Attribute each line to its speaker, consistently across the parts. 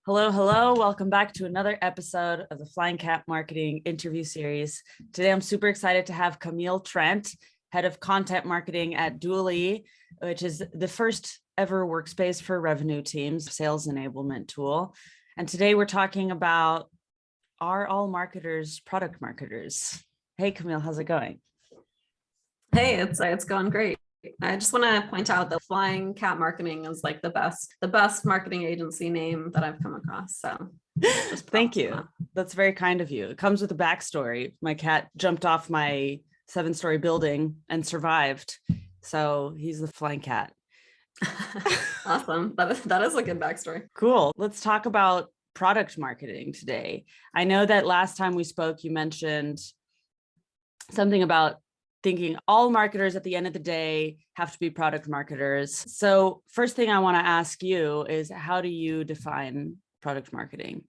Speaker 1: Hello, hello. Welcome back to another episode of the Flying Cat Marketing interview series. Today, I'm super excited to have Camille Trent, head of content marketing at Dually, which is the first ever workspace for revenue teams, sales enablement tool. And today we're talking about, are all marketers product marketers? Hey, Camille, how's it going?
Speaker 2: Hey, it's going great. I just want to point out that Flying Cat Marketing is like the best marketing agency name that I've come across. So just
Speaker 1: thank you. That's very kind of you. It comes with a backstory. My cat jumped off my 7-story building and survived. So he's the flying cat.
Speaker 2: Awesome. That is a good backstory.
Speaker 1: Cool. Let's talk about product marketing today. I know that last time we spoke, you mentioned something about thinking all marketers at the end of the day have to be product marketers. So first thing I want to ask you is, how do you define product marketing?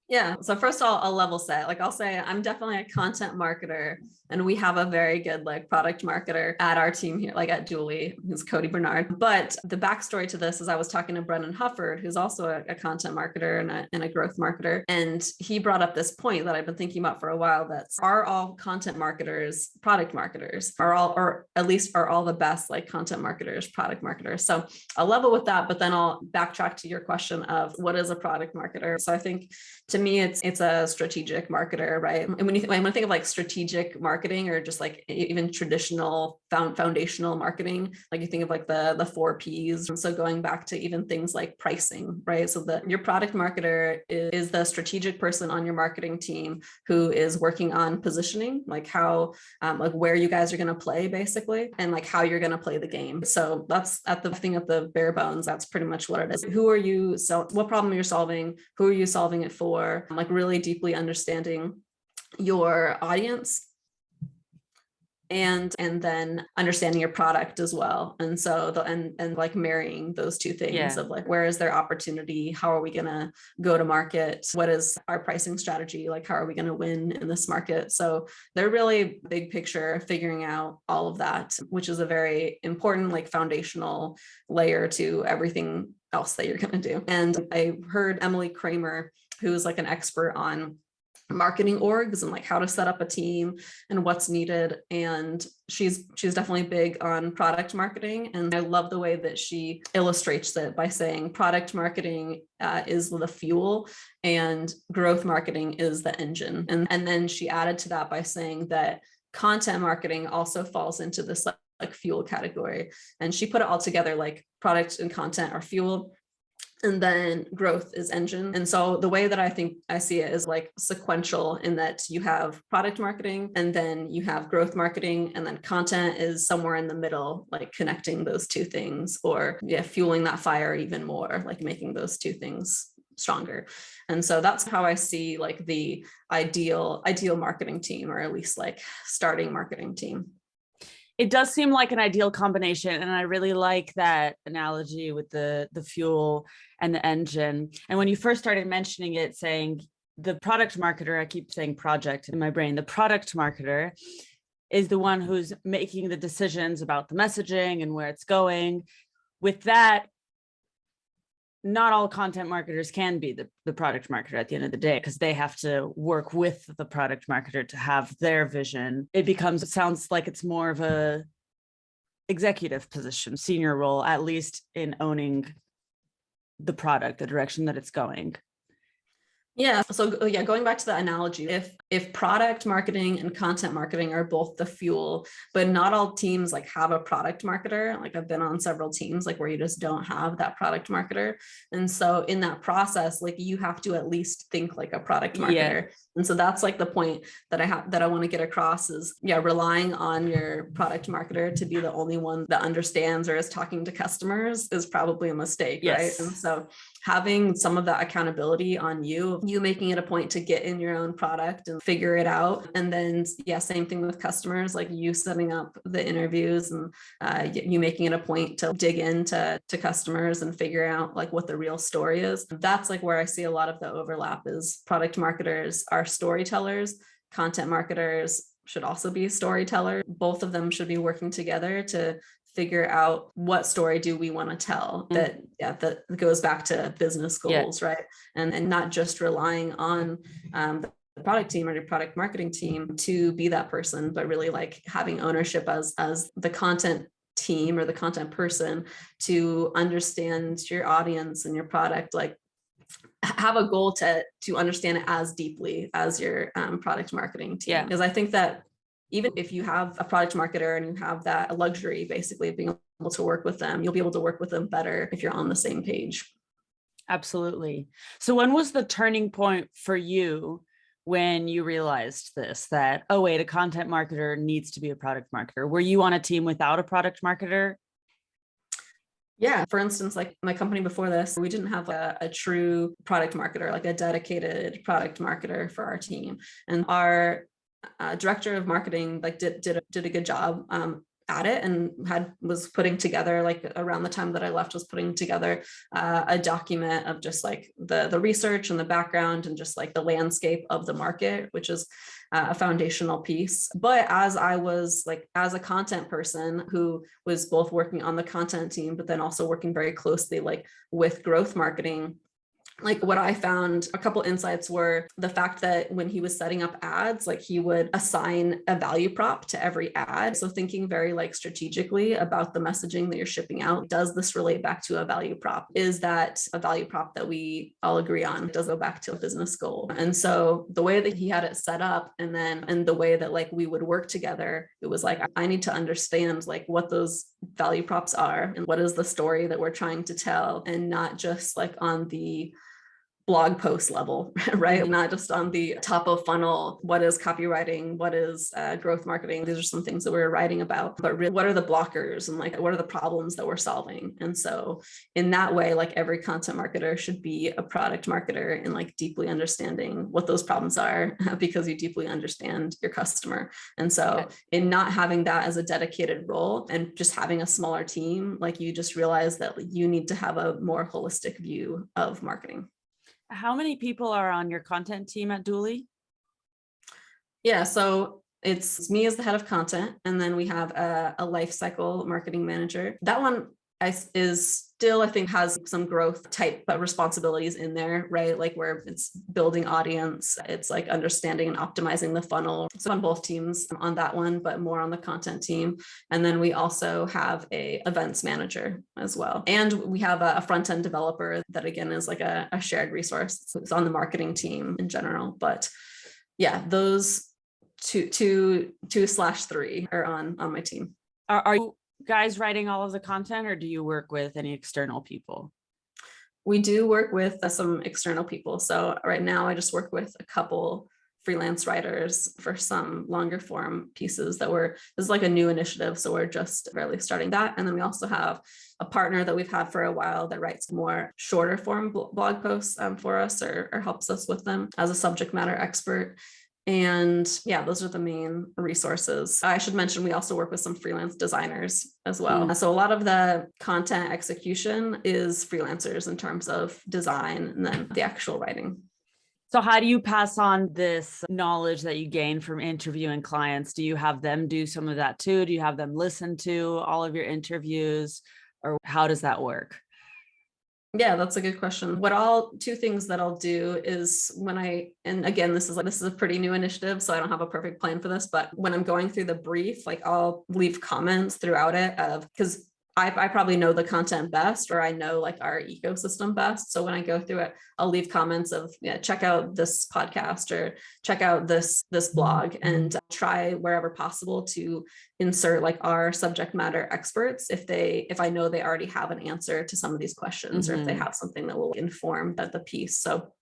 Speaker 2: Yeah. So first I'll level set. Like I'll say I'm definitely a content marketer, and we have a very good like product marketer at our team here, like at Dually, who's Cody Bernard. But the backstory to this is I was talking to Brendan Hufford, who's also a content marketer and a growth marketer. And he brought up this point that I've been thinking about for a while, that are all content marketers product marketers? Or at least are all the best like content marketers product marketers? So I'll level with that, but then I'll backtrack to your question of what is a product marketer? So I think to me, it's a strategic marketer, right? And when I think of like strategic marketing, or just like even traditional foundational marketing, like you think of like the 4 Ps. So going back to even things like pricing, right? So your product marketer is the strategic person on your marketing team who is working on positioning, like how, like where you guys are going to play basically, and like how you're going to play the game. So that's at the bare bones. That's pretty much what it is. Who are you? So what problem you're solving? Who are you solving it for? Like really deeply understanding your audience and then understanding your product as well. And so and like marrying those two things of like, where is their opportunity? How are we going to go to market? What is our pricing strategy? Like, how are we going to win in this market? So they're really big picture, figuring out all of that, which is a very important, like foundational layer to everything else that you're going to do. And I heard Emily Kramer, who's like an expert on marketing orgs and like how to set up a team and what's needed. And she's definitely big on product marketing. And I love the way that she illustrates it by saying product marketing is the fuel and growth marketing is the engine. And then she added to that by saying that content marketing also falls into this like fuel category. And she put it all together, like product and content are fuel, and then growth is engine. And so the way that I see it is like sequential, in that you have product marketing and then you have growth marketing, and then content is somewhere in the middle, like connecting those two things, or fueling that fire even more, like making those two things stronger. And so that's how I see like the ideal marketing team, or at least like starting marketing team.
Speaker 1: It does seem like an ideal combination. And I really like that analogy with the fuel and the engine. And when you first started mentioning it, saying the product marketer, I keep saying project in my brain, the product marketer is the one who's making the decisions about the messaging and where it's going. With that, not all content marketers can be the product marketer at the end of the day, because they have to work with the product marketer to have their vision. It sounds like it's more of a executive position, senior role, at least in owning the product, the direction that it's going.
Speaker 2: Yeah. So going back to the analogy, if product marketing and content marketing are both the fuel, but not all teams like have a product marketer. Like I've been on several teams like where you just don't have that product marketer. And so in that process, like you have to at least think like a product marketer. And so that's like the point that I want to get across is relying on your product marketer to be the only one that understands or is talking to customers is probably a mistake. Right. And so having some of that accountability on you making it a point to get in your own product and figure it out. And then, same thing with customers, like you setting up the interviews and you making it a point to dig into customers and figure out like what the real story is. That's like where I see a lot of the overlap is product marketers are storytellers, content marketers should also be a storyteller. Both of them should be working together to figure out what story do we want to tell that goes back to business goals, right? And not just relying on the product team or the product marketing team to be that person, but really like having ownership as the content team or the content person to understand your audience and your product, like have a goal to understand it as deeply as your product marketing team. Because I think that even if you have a product marketer and you have that luxury basically of being able to work with them, you'll be able to work with them better if you're on the same page.
Speaker 1: Absolutely. So when was the turning point for you when you realized this, that, oh, wait, a content marketer needs to be a product marketer? Were you on a team without a product marketer?
Speaker 2: Yeah. For instance, like my company before this, we didn't have a true product marketer, like a dedicated product marketer for our team. And our director of marketing like did a good job at it, and was putting together, like around the time that I left, was putting together a document of just like the research and the background and just like the landscape of the market, which is a foundational piece. But as I was like, as a content person who was both working on the content team, but then also working very closely like with growth marketing, like what I found, a couple insights were the fact that when he was setting up ads, like he would assign a value prop to every ad. So thinking very like strategically about the messaging that you're shipping out. Does this relate back to a value prop? Is that a value prop that we all agree on? Does it go back to a business goal? And so the way that he had it set up, and the way that like we would work together, it was like, I need to understand like what those value props are and what is the story that we're trying to tell, and not just like on the blog post level, right? Mm-hmm. Not just on the top of funnel, what is copywriting, what is growth marketing? These are some things that we're writing about, but really, what are the blockers and like, what are the problems that we're solving? And so in that way, like every content marketer should be a product marketer and like deeply understanding what those problems are because you deeply understand your customer. And so in not having that as a dedicated role and just having a smaller team, like you just realize that you need to have a more holistic view of marketing.
Speaker 1: How many people are on your content team at Duly?
Speaker 2: Yeah, so it's me as the head of content, and then we have a life cycle marketing manager. That one is still, I think, has some growth type responsibilities in there, right? Like where it's building audience, it's like understanding and optimizing the funnel. So on both teams on that one, but more on the content team. And then we also have a events manager as well. And we have a front-end developer that again is like a shared resource. So it's on the marketing team in general. But yeah, those two/3 are on my team.
Speaker 1: Are you guys writing all of the content, or do you work with any external people?
Speaker 2: We do work with some external people. So right now I just work with a couple freelance writers for some longer form pieces this is like a new initiative. So we're just barely starting that. And then we also have a partner that we've had for a while that writes more shorter form blog posts for us or helps us with them as a subject matter expert. And yeah, those are the main resources. I should mention, we also work with some freelance designers as well. So a lot of the content execution is freelancers in terms of design and then the actual writing.
Speaker 1: So how do you pass on this knowledge that you gain from interviewing clients? Do you have them do some of that too? Do you have them listen to all of your interviews, or how does that work?
Speaker 2: Yeah, that's a good question. Two things that I'll do is and again, this is a pretty new initiative, so I don't have a perfect plan for this, but when I'm going through the brief, like I'll leave comments throughout it because I probably know the content best, or I know like our ecosystem best. So when I go through it, I'll leave comments of, check out this podcast or check out this blog, and try wherever possible to insert like our subject matter experts if I know they already have an answer to some of these questions, or if they have something that will inform the piece. So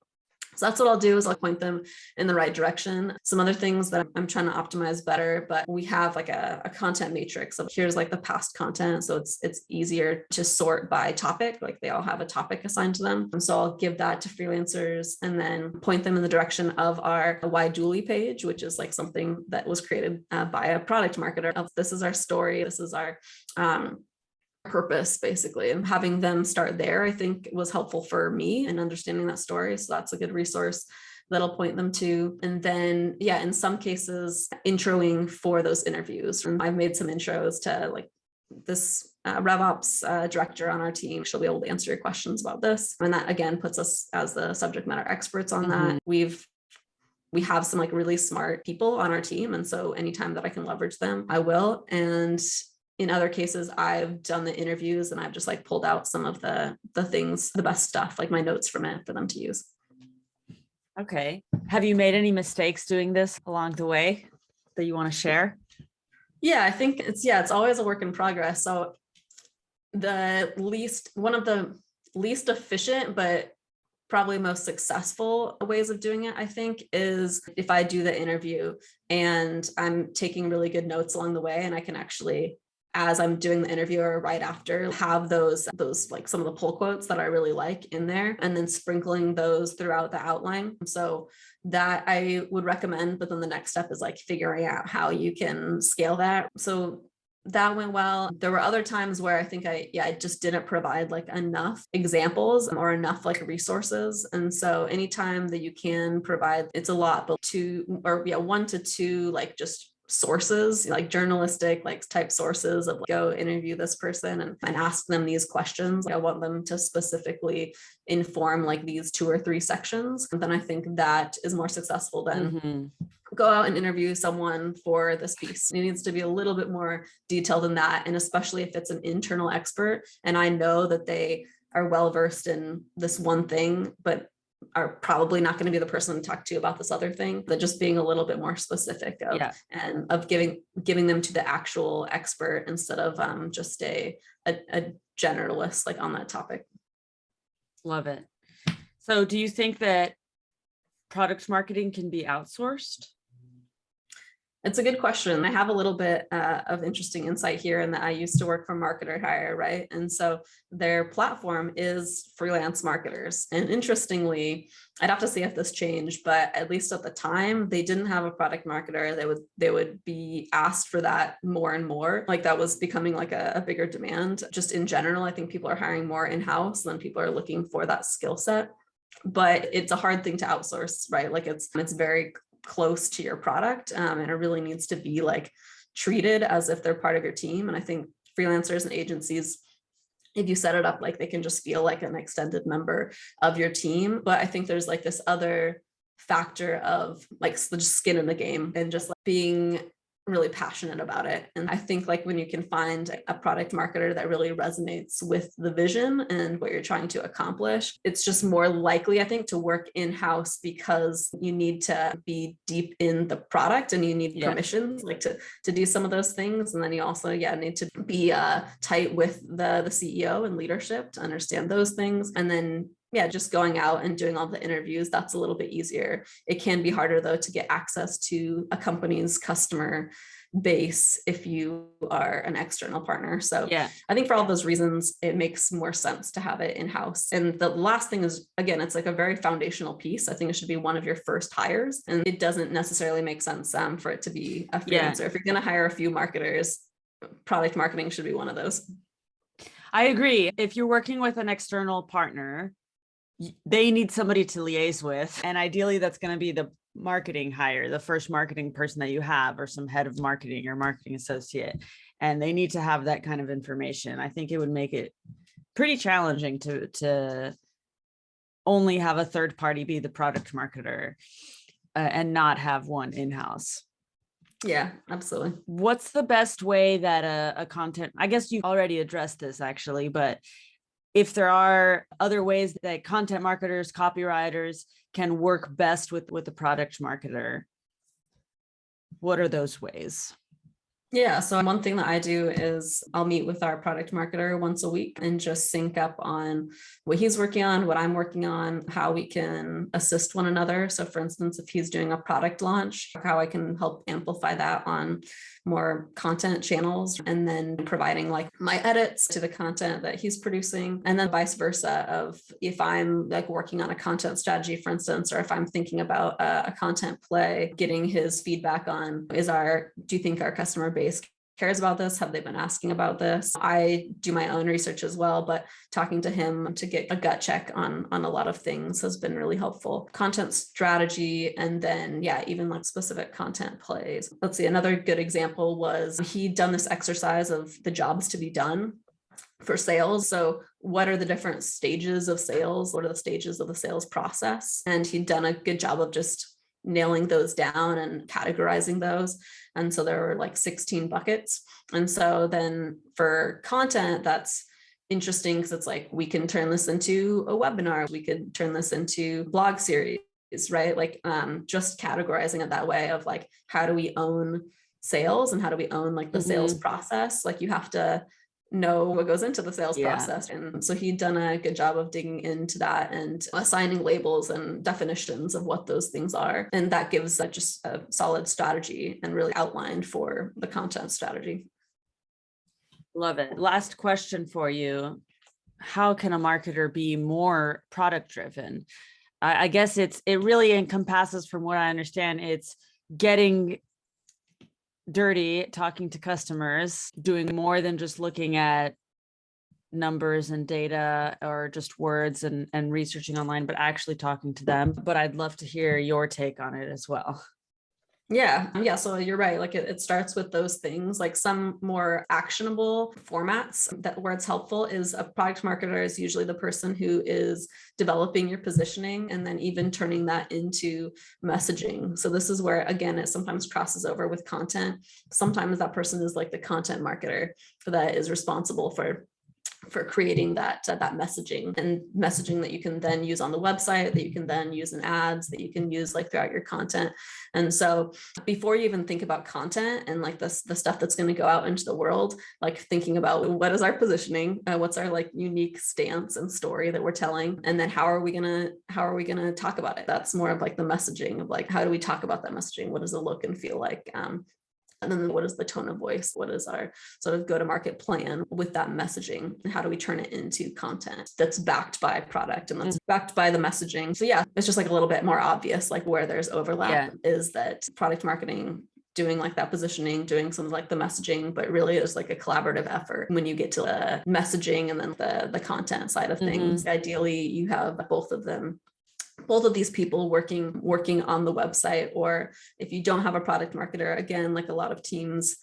Speaker 2: that's what I'll do, is I'll point them in the right direction. Some other things that I'm trying to optimize better, but we have like a content matrix of here's like the past content. So it's easier to sort by topic, like they all have a topic assigned to them. And so I'll give that to freelancers and then point them in the direction of our Why Duly page, which is like something that was created by a product marketer. This is our story. This is our purpose, basically, and having them start there, I think, was helpful for me in understanding that story. So that's a good resource. that'll point them to. And then, yeah, in some cases, introing for those interviews. And I've made some intros to like this RevOps director on our team. She'll be able to answer your questions about this. And that again puts us as the subject matter experts on that. We have some like really smart people on our team. And so anytime that I can leverage them, I will. And in other cases, I've done the interviews and I've just like pulled out some of the things, the best stuff, like my notes from it for them to use.
Speaker 1: Okay. Have you made any mistakes doing this along the way that you want to share?
Speaker 2: Yeah, I think it's always a work in progress. So one of the least efficient, but probably most successful ways of doing it, I think, is if I do the interview and I'm taking really good notes along the way, and I can actually, as I'm doing the interview or right after, have those like some of the pull quotes that I really like in there, and then sprinkling those throughout the outline. So that I would recommend, but then the next step is like figuring out how you can scale that. So that went well. There were other times where I think I just didn't provide like enough examples or enough like resources. And so anytime that you can provide, it's a lot, but 1 to 2 like just sources, like journalistic like type sources of like, go interview this person and ask them these questions. I want them to specifically inform like these 2 or 3 sections. And then I think that is more successful than go out and interview someone for this piece. It needs to be a little bit more detailed than that. And especially if it's an internal expert and I know that they are well-versed in this one thing, but are probably not going to be the person to talk to about this other thing, that just being a little bit more specific of giving them to the actual expert instead of just a generalist like on that topic.
Speaker 1: Love it. So do you think that product marketing can be outsourced?
Speaker 2: It's a good question. I have a little bit of interesting insight here in that I used to work for Marketer Hire, right? And so their platform is freelance marketers. And interestingly, I'd have to see if this changed, but at least at the time, they didn't have a product marketer. They would be asked for that more and more. Like that was becoming like a bigger demand. Just in general, I think people are hiring more in-house than people are looking for that skill set. But it's a hard thing to outsource, right? Like it's very close to your product, and it really needs to be like treated as if they're part of your team. And I think freelancers and agencies, if you set it up, like they can just feel like an extended member of your team. But I think there's like this other factor of like the skin in the game and just like being really passionate about it. And I think like when you can find a product marketer that really resonates with the vision and what you're trying to accomplish, it's just more likely, I think, to work in-house because you need to be deep in the product and you need permissions like to do some of those things. And then you also need to be tight with the CEO and leadership to understand those things. And then just going out and doing all the interviews, that's a little bit easier. It can be harder though to get access to a company's customer base if you are an external partner. So I think for all those reasons, it makes more sense to have it in-house. And the last thing is, again, it's like a very foundational piece. I think it should be one of your first hires, and it doesn't necessarily make sense for it to be a freelancer. If you're going to hire a few marketers, product marketing should be one of those.
Speaker 1: I agree. If you're working with an external partner, they need somebody to liaise with. And ideally, that's going to be the marketing hire, the first marketing person that you have, or some head of marketing or marketing associate. And they need to have that kind of information. I think it would make it pretty challenging to only have a third party be the product marketer and not have one in-house.
Speaker 2: Yeah, absolutely.
Speaker 1: What's the best way that a content, I guess you already addressed this actually, but if there are other ways that content marketers, copywriters can work best with the product marketer, what are those ways?
Speaker 2: Yeah. So one thing that I do is I'll meet with our product marketer once a week and just sync up on what he's working on, what I'm working on, how we can assist one another. So for instance, if he's doing a product launch, how I can help amplify that on more content channels, and then providing like my edits to the content that he's producing, and then vice versa of if I'm like working on a content strategy, for instance, or if I'm thinking about a content play, getting his feedback on do you think our customer base cares about this? Have they been asking about this? I do my own research as well, but talking to him to get a gut check on a lot of things has been really helpful. Content strategy, and then even like specific content plays. Let's see, another good example was he'd done this exercise of the jobs to be done for sales. So what are the different stages of sales? What are the stages of the sales process? And he'd done a good job of just nailing those down and categorizing those. And so there were like 16 buckets. And so then for content, that's interesting because it's like, we can turn this into a webinar. We could turn this into blog series, right? Like just categorizing it that way of like, how do we own sales and how do we own like the sales process? Like you have to know what goes into the sales process. And so he'd done a good job of digging into that and assigning labels and definitions of what those things are. And that gives just a solid strategy and really outlined for the content strategy.
Speaker 1: Love it. Last question for you. How can a marketer be more product driven? I guess it really encompasses, from what I understand, it's getting dirty, talking to customers, doing more than just looking at numbers and data or just words and researching online, but actually talking to them. But I'd love to hear your take on it as well.
Speaker 2: Yeah. So you're right. Like it starts with those things, like some more actionable formats that where it's helpful is a product marketer is usually the person who is developing your positioning and then even turning that into messaging. So this is where, again, it sometimes crosses over with content. Sometimes that person is like the content marketer that is responsible for creating that messaging that you can then use on the website, that you can then use in ads, that you can use like throughout your content. And so before you even think about content and like the stuff that's going to go out into the world, like thinking about what is our positioning, what's our like unique stance and story that we're telling, and then how are we gonna talk about it? That's more of like the messaging of like, how do we talk about that messaging? What does it look and feel like? And then what is the tone of voice? What is our sort of go-to-market plan with that messaging? And how do we turn it into content that's backed by product and that's backed by the messaging? So it's just like a little bit more obvious, like where there's overlap is that product marketing doing like that positioning, doing some like the messaging, but really it's like a collaborative effort when you get to the messaging and then the content side of things. Ideally, you have both of these people working on the website. Or if you don't have a product marketer, again, like a lot of teams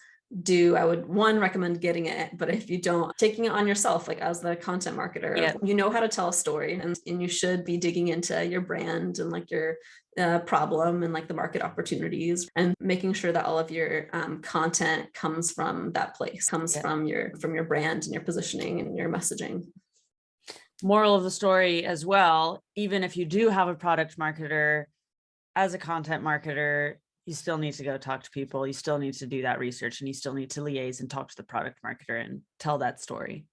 Speaker 2: do, I would recommend getting it. But if you don't, taking it on yourself, like as the content marketer, you know how to tell a story and you should be digging into your brand and like your problem and like the market opportunities and making sure that all of your content comes from that place, comes from your brand and your positioning and your messaging.
Speaker 1: Moral of the story as well, even if you do have a product marketer, as a content marketer, you still need to go talk to people. You still need to do that research and you still need to liaise and talk to the product marketer and tell that story.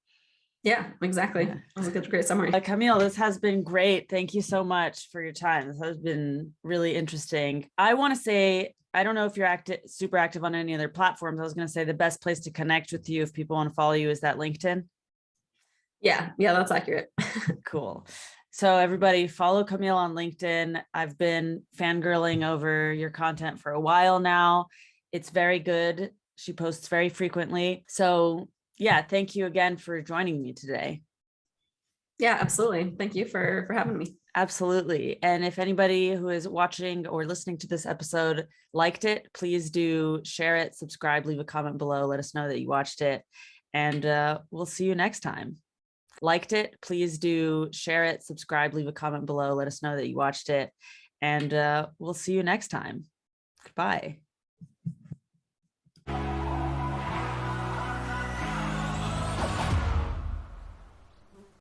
Speaker 2: Yeah, exactly. That was a great summary.
Speaker 1: Camille, this has been great. Thank you so much for your time. This has been really interesting. I want to say, I don't know if you're super active on any other platforms. I was going to say the best place to connect with you if people want to follow you is that LinkedIn.
Speaker 2: Yeah, that's accurate.
Speaker 1: Cool. So everybody follow Camille on LinkedIn. I've been fangirling over your content for a while now. It's very good. She posts very frequently. So thank you again for joining me today.
Speaker 2: Yeah, absolutely. Thank you for having me.
Speaker 1: Absolutely. And if anybody who is watching or listening to this episode liked it, please do share it, subscribe, leave a comment below, let us know that you watched it, and we'll see you next time. Liked it, please do share it, subscribe, leave a comment below, let us know that you watched it, and we'll see you next time. Goodbye.